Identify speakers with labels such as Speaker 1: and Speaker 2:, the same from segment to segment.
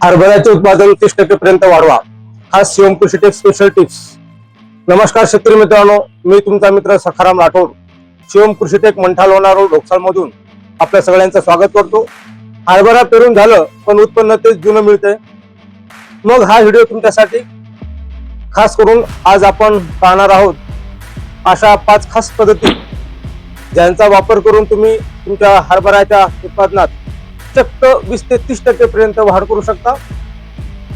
Speaker 1: हरभऱ्याचे उत्पादन 30% पर्यंत वाढवा, हा शिवम कृषी टेक स्पेशल टिप्स। नमस्कार शेतकरी मित्रांनो, मी तुमचा मित्र सखाराम राठोड शिवम कृषी टेक मंठा लोणार रोड ढोकसाळ मधून आपल्या सगळ्यांचं स्वागत करतो। हरभरा पेरून झालं पण उत्पन्न तेच जुनं मिळतंय, मग हा व्हिडिओ तुमच्यासाठी खास करून आज आपण पाहणार आहोत अशा 5 खास पद्धती ज्यांचा वापर करून तुम्ही तुमच्या हरभऱ्याच्या उत्पादनात चक्क 20 ते 30% पर्यंत वाढ करू शकता।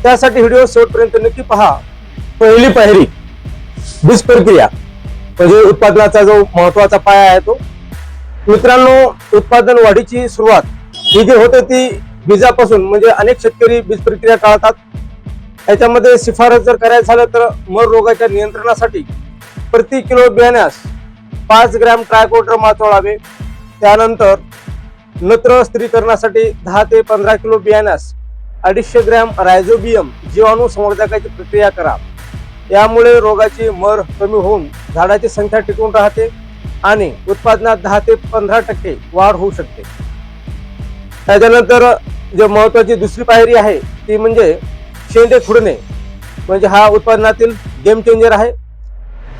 Speaker 1: त्यासाठी व्हिडिओ शेवटपर्यंत नक्की पहा। पहिली पायरी बीज प्रक्रिया, म्हणजे उत्पादनाचा जो महत्त्वाचा पाया आहे तो। मित्रांनो, उत्पादन वाढीची सुरुवात ही जी होते ती बीजापासून, म्हणजे अनेक शेतकरी बीज प्रक्रिया टाळतात। याच्यामध्ये शिफारस जर करायचं झालं तर मर रोगाच्या नियंत्रणासाठी प्रति किलो बियाण्यास 5 ग्रॅम ट्रायकोडर्मा माचोळावे। त्यानंतर नत्र स्थिरीकरणासाठी 10 ते 15 किलो बियाण्यास 250 ग्रॅम रायझोबियम जीवाणू संवर्धकाची प्रक्रिया करा। यामुळे रोगाची मर कमी होऊन झाडाची संख्या टिकून राहते आणि उत्पादनात 10 ते 15% वाढ होऊ शकते। त्याच्यानंतर जे महत्त्वाची दुसरी पायरी आहे ती म्हणजे शेंडे खुडणे, म्हणजे हा उत्पादनातील गेम चेंजर आहे।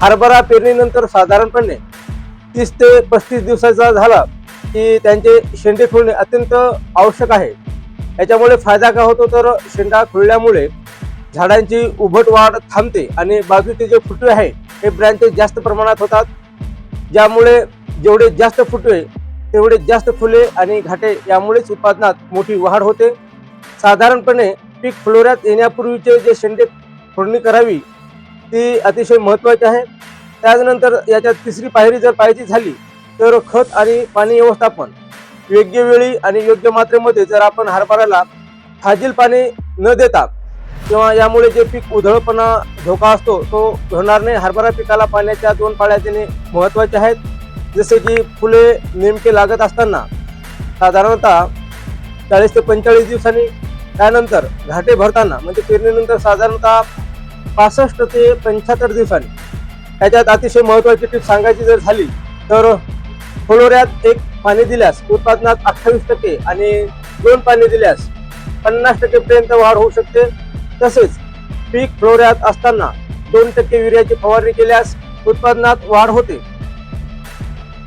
Speaker 1: हरभरा पेरणीनंतर साधारणपणे 30 ते 35 दिवसाचा झाला की त्यांचे शेंडे खुडणे अत्यंत आवश्यक आहे। याच्यामुळे फायदा काय होतो तर शेंडा खुडल्यामुळे झाडांची उभट वाढ थांबते आणि बाजूचे जे फुटवे आहे हे ब्रँचेस जास्त प्रमाणात होतात, ज्यामुळे जेवढे जास्त फुटवे तेवढे जास्त फुले आणि घाटे, यामुळेच उत्पादनात मोठी वाढ होते। साधारणपणे पीक फ्लोऱ्यात येण्यापूर्वीचे जे शेंडे खुडणी करावी ती अतिशय महत्त्वाची आहे। त्यानंतर याच्यात तिसरी पायरी जर पाहायची झाली तर खत आणि पाणी व्यवस्थापन योग्य वेळी आणि योग्य मात्रेमध्ये जर आपण हरभऱ्याला फाजील पाणी न देता, किंवा यामुळे जे पीक उधळपणा धोका असतो तो होणार नाही। हरभरा पिकाला पाण्याच्या 2 पाळ्या देणे महत्त्वाचे आहेत, जसे की फुले नेमके लागत असताना साधारणतः 40 ते 45 दिवसांनी, त्यानंतर घाटे भरताना म्हणजे पेरणीनंतर साधारणतः 65 ते 75 दिवसांनी। याच्यात अतिशय महत्त्वाची टिप सांगायची जर झाली तर फ्लोऱ्यात 1 पाणी दिल्यास उत्पादनात 28% आणि 2 पाणी दिल्यास 50% पर्यंत वाढ होऊ शकते। तसेच पीक फ्लोऱ्यात असताना 2% युरियाची फवारणी केल्यास उत्पादनात वाढ होते।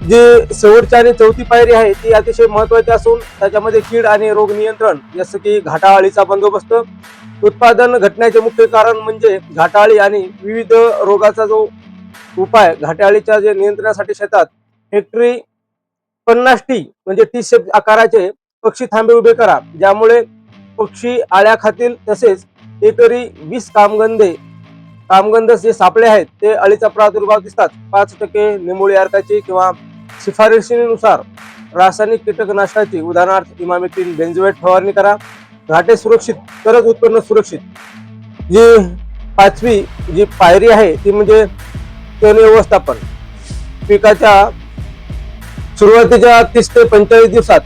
Speaker 1: जी शेवटची आणि चौथी पायरी आहे ती अतिशय महत्त्वाची असून त्याच्यामध्ये कीड आणि रोग नियंत्रण, जसं की घाटाअळीचा बंदोबस्त। उत्पादन घटण्याचे मुख्य कारण म्हणजे घाटाअळी आणि विविध रोगाचा जो उपाय घाटाअळीच्या जे नियंत्रणासाठी शेतात हेक्टरी 50 टी म्हणजे टी शेप आकाराचे पक्षी थांबे उभे करा, ज्यामुळे पक्षी आळ्या खातील। तसेच एकरी 20 कामगंध जे सापळे आहेत ते अळीचा प्रादुर्भाव दिसतात 5% निमोळी अर्काची किंवा शिफारशीनुसार रासायनिक कीटकनाशकाची उदाहरणार्थ इमामेक्टिन बेंझोएट फवारणी करा। घाटे सुरक्षित तरच उत्पन्न सुरक्षित। जी 5वी जी पायरी आहे ती म्हणजे तण व्यवस्थापन। पिकाच्या सुरुवातीच्या 30 ते 45 दिवसात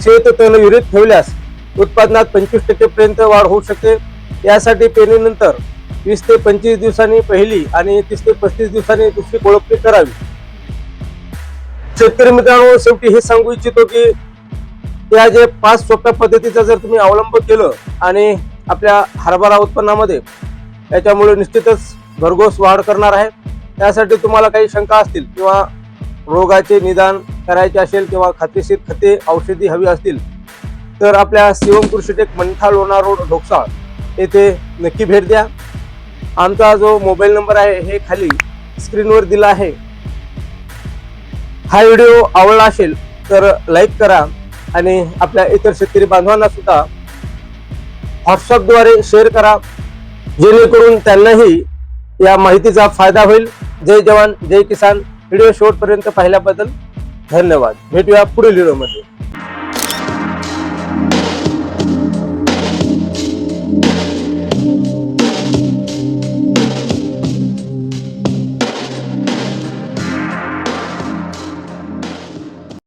Speaker 1: शेत तण विरहित ठेवल्यास उत्पादनात 25% पर्यंत वाढ होऊ शकते। यासाठी पेरणीनंतर 20 ते 25 दिवसांनी पहिली आणि 30 ते 35 दिवसांनी दुसरी कोळपणी करावी। शेतकरी मित्रांनो, शेवटी हे सांगू इच्छितो की या जे 5 सोप्या पद्धतीचा जर तुम्ही अवलंब केलं आणि आपल्या हरभरा उत्पन्नामध्ये, याच्यामुळे निश्चितच भरघोस वाढ करणार आहे। त्यासाठी तुम्हाला काही शंका असतील किंवा रोगाचे निदान करायचे असेल किंवा खात्रीशीर खते औषधी हवी असतील तर आपल्या शिवम कृषी टेक मंठा लोणार रोड ढोकसाळ येथे नक्की भेट द्या। आमचा जो मोबाईल नंबर आहे हे खाली स्क्रीनवर दिला आहे। हा व्हिडिओ आवडला असेल तर लाईक करा आणि आपल्या इतर शेतकरी बांधवांना सुद्धा व्हॉट्सअपद्वारे शेअर करा, जेणेकरून त्यांनाही या माहितीचा फायदा होईल। जय जवान जय किसान। व्हिडिओ शेवटपर्यंत पाहिल्याबद्दल धन्यवाद। भेटूया पुढील व्हिडिओमध्ये।